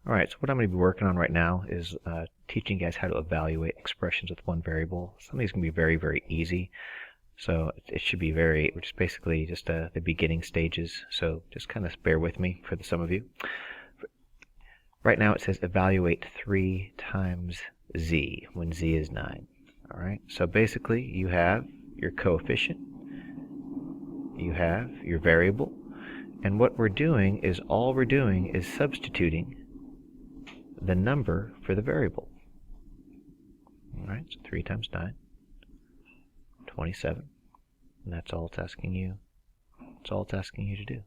Alright, so what I'm going to be working on right now is teaching you guys how to evaluate expressions with one variable. Some of these can be very, very easy. So it should be which is basically just the beginning stages. So just kind of bear with me for some of you. Right now it says evaluate 3 times z when z is 9. Alright, so basically you have your coefficient, you have your variable, and what we're doing is substituting the number for the variable. Alright, so 3 times 9, 27. And that's all it's asking you. That's all it's asking you to do.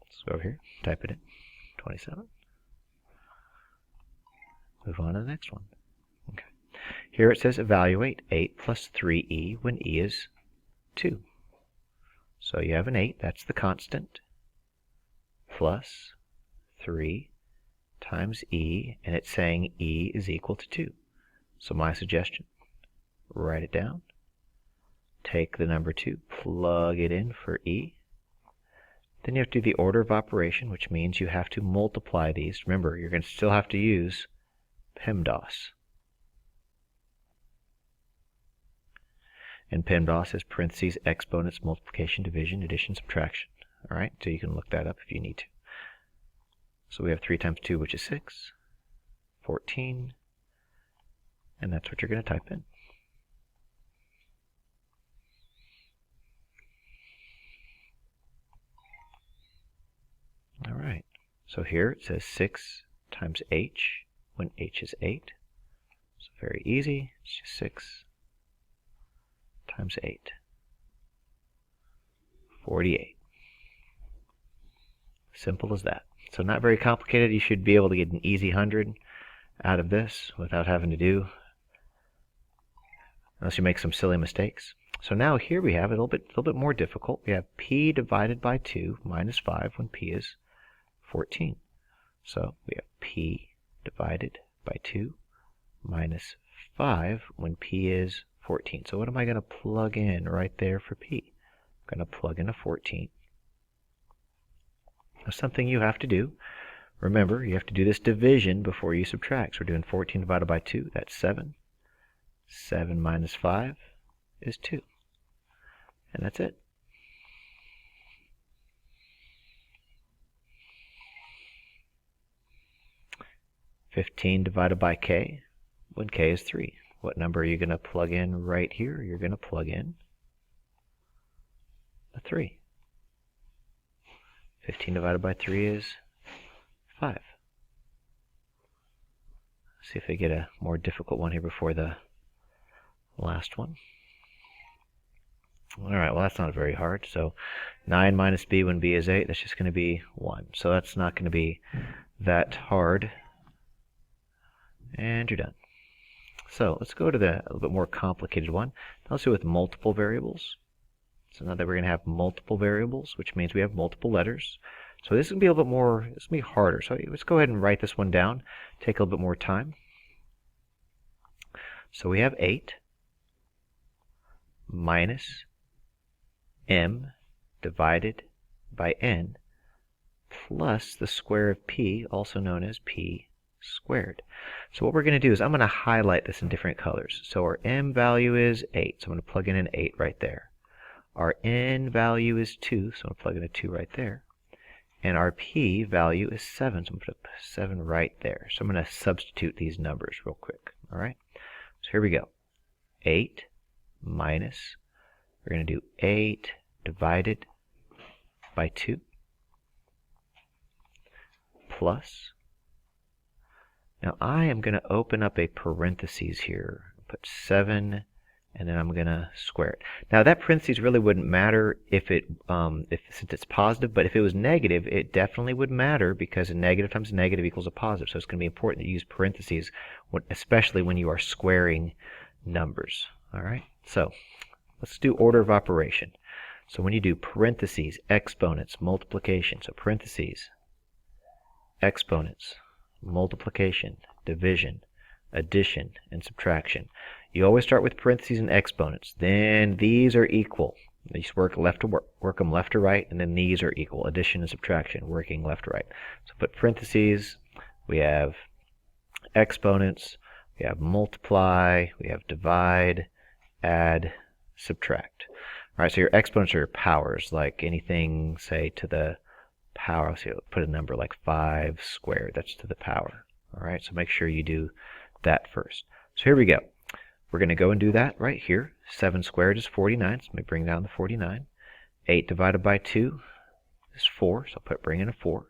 Let's go over here, type it in. 27. Move on to the next one. Okay. Here it says evaluate 8 plus 3e when e is 2. So you have an 8, that's the constant, plus 3 times e, and it's saying e is equal to 2. So my suggestion, write it down, take the number 2, plug it in for e. Then you have to do the order of operation, which means you have to multiply these. Remember, you're going to still have to use PEMDAS. And PEMDAS is parentheses, exponents, multiplication, division, addition, subtraction. Alright, so you can look that up if you need to. So we have 3 times 2, which is 6, 14, and that's what you're going to type in. Alright, so here it says 6 times h when h is 8. So very easy, it's just 6 times 8. 48. Simple as that. So not very complicated. You should be able to get an easy 100 out of this without having to do, unless you make some silly mistakes. So now here we have a little bit more difficult. We have p divided by 2 minus 5 when p is 14. So we have p divided by 2 minus 5 when p is 14. So what am I going to plug in right there for p? I'm going to plug in a 14. Now something you have to do, remember, you have to do this division before you subtract. So we're doing 14 divided by 2, that's 7. 7 minus 5 is 2. And that's it. (15) divided by k when k is 3. What number are you going to plug in right here? You're going to plug in a 3. 15 divided by 3 is 5. Let's see if I get a more difficult one here before the last one. Alright, well that's not very hard. So 9 minus b when b is 8, that's just going to be 1. So that's not going to be that hard. And you're done. So let's go to a little bit more complicated one. Let's do with multiple variables. So now that we're going to have multiple variables, which means we have multiple letters. So this is going to be a little bit more, this is going to be harder. So let's go ahead and write this one down. Take a little bit more time. So we have 8 minus m divided by n plus the square of p, also known as p squared. So what we're going to do is I'm going to highlight this in different colors. So our m value is 8, so I'm going to plug in an 8 right there. Our n value is 2, so I'm going to plug in a 2 right there. And our p value is 7, so I'm going to put a 7 right there. So I'm going to substitute these numbers real quick. Alright, so here we go. 8 minus, we're going to do 8 divided by 2 plus, now I am going to open up a parentheses here, put 7, and then I'm going to square it. Now that parentheses really wouldn't matter if since it's positive, but if it was negative, it definitely would matter because a negative times a negative equals a positive. So it's going to be important to use parentheses, especially when you are squaring numbers. All right. So let's do order of operation. So when you do parentheses, exponents, multiplication, so parentheses, exponents, multiplication, division, addition, and subtraction. You always start with parentheses and exponents. Then these are equal. You just work them left to right, and then these are equal. Addition and subtraction, working left to right. So put parentheses. We have exponents. We have multiply. We have divide, add, subtract. All right, so your exponents are your powers, like anything, say, to the power. So put a number like 5 squared. That's to the power. All right, so make sure you do that first. So here we go. We're going to go and do that right here. 7 squared is 49, so let me bring down the 49. 8 divided by 2 is 4, so bring in a 4.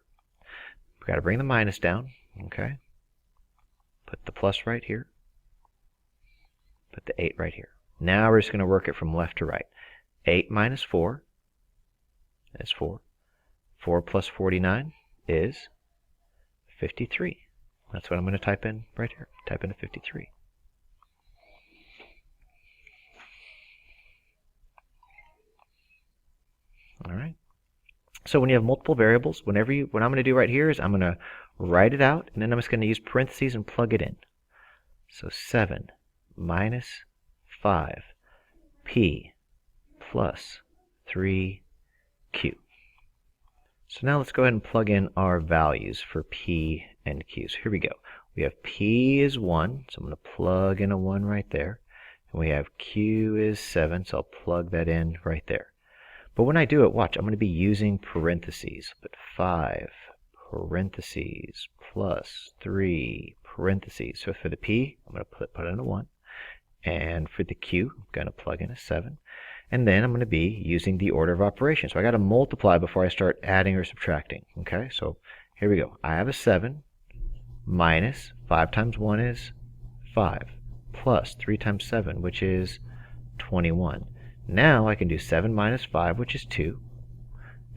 We've got to bring the minus down, okay? Put the plus right here. Put the 8 right here. Now we're just going to work it from left to right. 8 minus 4 is 4. 4 plus 49 is 53. That's what I'm going to type in right here. Type in a 53. All right. So when you have multiple variables, what I'm going to do right here is I'm going to write it out, and then I'm just going to use parentheses and plug it in. So 7 minus 5 p plus 3q. So now let's go ahead and plug in our values for p and q. So here we go. We have p is 1, so I'm going to plug in a 1 right there. And we have q is 7, so I'll plug that in right there. But when I do it, watch, I'm going to be using parentheses. Put 5 parentheses plus 3 parentheses. So for the p, I'm going to put in a 1. And for the q, I'm going to plug in a 7. And then I'm going to be using the order of operation. So I got to multiply before I start adding or subtracting. Okay, so here we go. I have a 7 minus 5 times 1 is 5 plus 3 times 7, which is 21. Now I can do 7 minus 5, which is 2,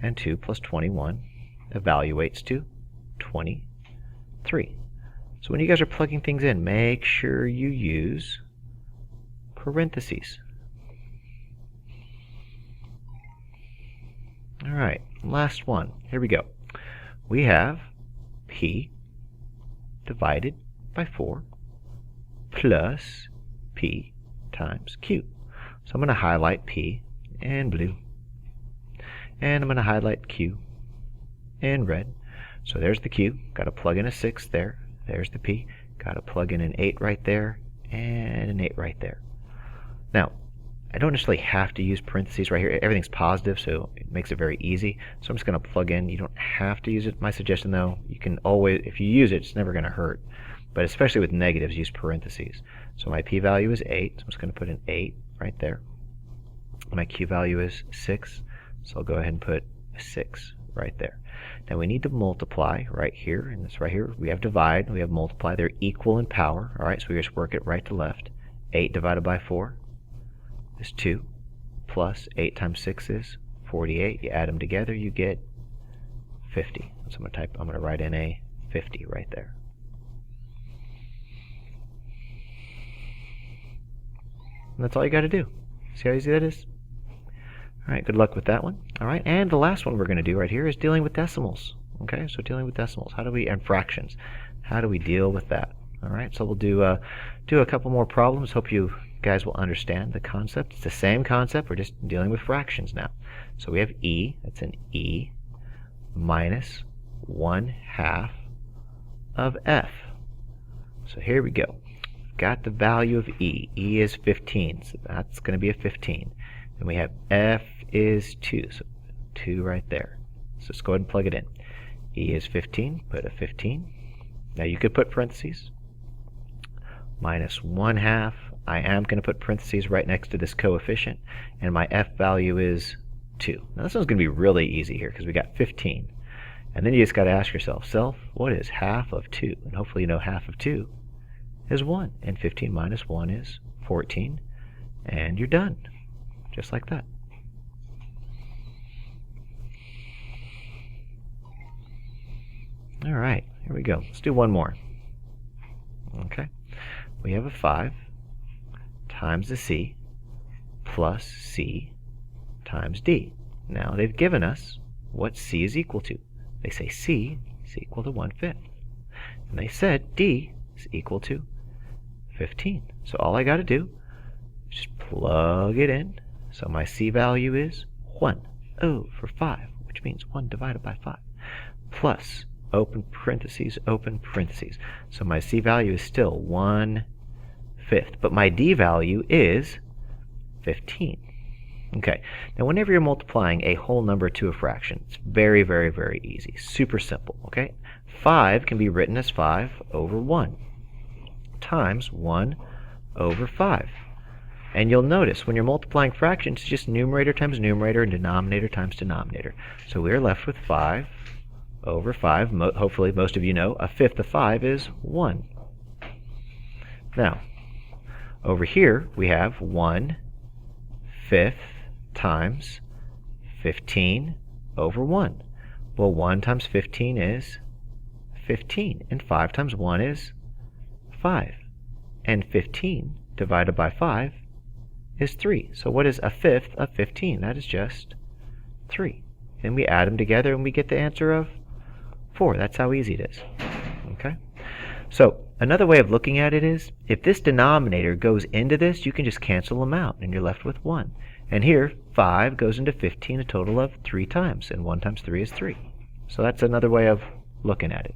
and 2 plus 21 evaluates to 23. So when you guys are plugging things in, make sure you use parentheses. All right, last one. Here we go. We have p divided by 4 plus p times q. So I'm going to highlight p in blue, and I'm going to highlight q in red. So there's the q. Got to plug in a 6 there. There's the p. Got to plug in an 8 right there and an 8 right there. Now, I don't necessarily have to use parentheses right here. Everything's positive, so it makes it very easy. So I'm just going to plug in. You don't have to use it. My suggestion, though, you can always, if you use it, it's never going to hurt. But especially with negatives, use parentheses. So my p-value is 8, so I'm just going to put an 8 right there. My q-value is 6, so I'll go ahead and put a 6 right there. Now we need to multiply right here, and this right here, we have divide, we have multiply. They're equal in power, all right, so we just work it right to left. 8 divided by 4 is 2, plus 8 times 6 is 48. You add them together, you get 50. So I'm going to write in a 50 right there. And that's all you got to do. See how easy that is? All right, good luck with that one. All right, and the last one we're going to do right here is dealing with decimals. Okay, so dealing with decimals. And fractions. How do we deal with that? All right, so we'll do a couple more problems. Hope you guys will understand the concept. It's the same concept. We're just dealing with fractions now. So we have e. That's an e minus 1/2 of f. So here we go. Got the value of e. E is 15, so that's going to be a 15. And we have f is 2, so 2 right there. So let's go ahead and plug it in. E is 15, put a 15. Now you could put parentheses. Minus 1/2. I am going to put parentheses right next to this coefficient, and my f value is 2. Now this one's going to be really easy here because we got 15. And then you just got to ask yourself, what is half of 2? And hopefully you know half of 2 is 1, and 15 minus 1 is 14, and you're done, just like that. All right, here we go. Let's do one more. Okay, we have a 5 times the c plus c times d. Now they've given us what c is equal to. They say c is equal to 1/5, and they said d is equal to 15. So all I got to do is just plug it in. So my C value is 1 over 5, which means 1 divided by 5, plus open parentheses, open parentheses. So my C value is still 1/5, but my D value is 15. Okay, now whenever you're multiplying a whole number to a fraction, it's very, very, very easy. Super simple, okay? 5 can be written as 5 over 1 times 1 over 5. And you'll notice when you're multiplying fractions, it's just numerator times numerator and denominator times denominator. So we're left with 5 over 5. Hopefully most of you know a fifth of 5 is 1. Now, over here we have 1/5 times 15 over 1. Well, 1 times 15 is 15, and 5 times 1 is 5. And 15 divided by 5 is 3. So what is a fifth of 15? That is just 3. And we add them together and we get the answer of 4. That's how easy it is. Okay? So another way of looking at it is, if this denominator goes into this, you can just cancel them out and you're left with 1. And here, 5 goes into 15 a total of 3 times, and 1 times 3 is 3. So that's another way of looking at it.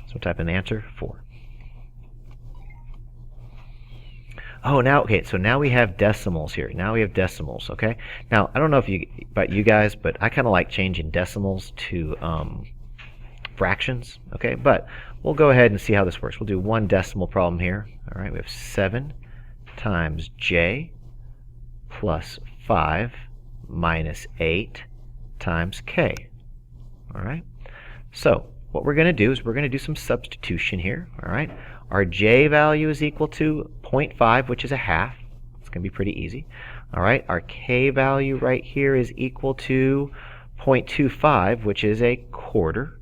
So type in the answer, 4. Oh, so now we have decimals here. Now we have decimals, okay? Now, I don't know about you guys, but I kind of like changing decimals to fractions, okay? But we'll go ahead and see how this works. We'll do one decimal problem here. All right, we have 7 times j plus 5 minus 8 times k. All right? So what we're going to do is we're going to do some substitution here. All right? Our j value is equal to 0.5, which is a half. It's going to be pretty easy. All right? Our k value right here is equal to 0.25, which is a quarter.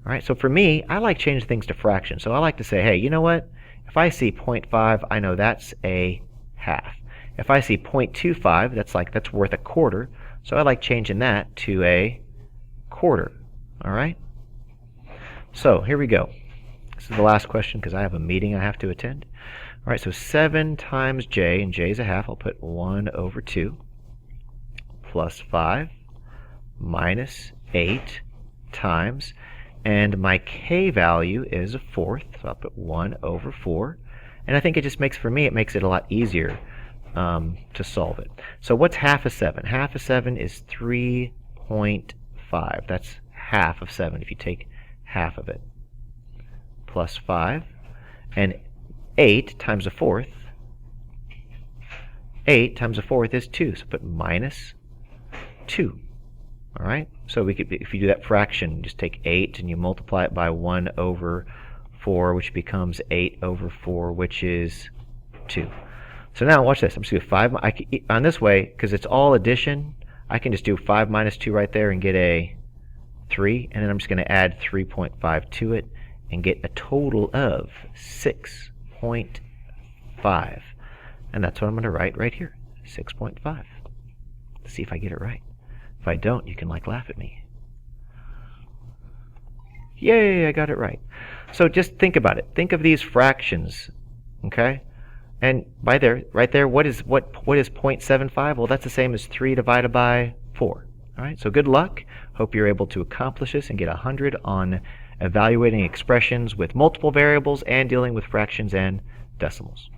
All right? So for me, I like changing things to fractions. So I like to say, hey, you know what? If I see 0.5, I know that's a half. If I see 0.25, that's worth a quarter. So I like changing that to a quarter. All right? So here we go. This is the last question because I have a meeting I have to attend. All right, so 7 times j, and j is a half. I'll put 1 over 2 plus 5 minus 8 times, and my k value is a fourth, so I'll put 1 over 4. And I think it just makes it a lot easier to solve it. So what's half of 7? Half of 7 is 3.5. That's half of 7 if you take half of it. Plus 5. And 8 times a fourth. 8 times a fourth is 2. So put minus 2. All right? So we could, if you do that fraction, just take 8 and you multiply it by 1 over 4, which becomes 8 over 4, which is 2. So now watch this. I'm just going to do 5. On this way, because it's all addition, I can just do 5 minus 2 right there and get a 3. And then I'm just going to add 3.5 to it and get a total of 6.5. And that's what I'm going to write right here, 6.5. Let's see if I get it right. If I don't, you can laugh at me. Yay, I got it right. So just think about it. Think of these fractions, okay? And right there, what is 0.75? Well, that's the same as 3 divided by 4. All right, so good luck. Hope you're able to accomplish this and get 100 on evaluating expressions with multiple variables and dealing with fractions and decimals.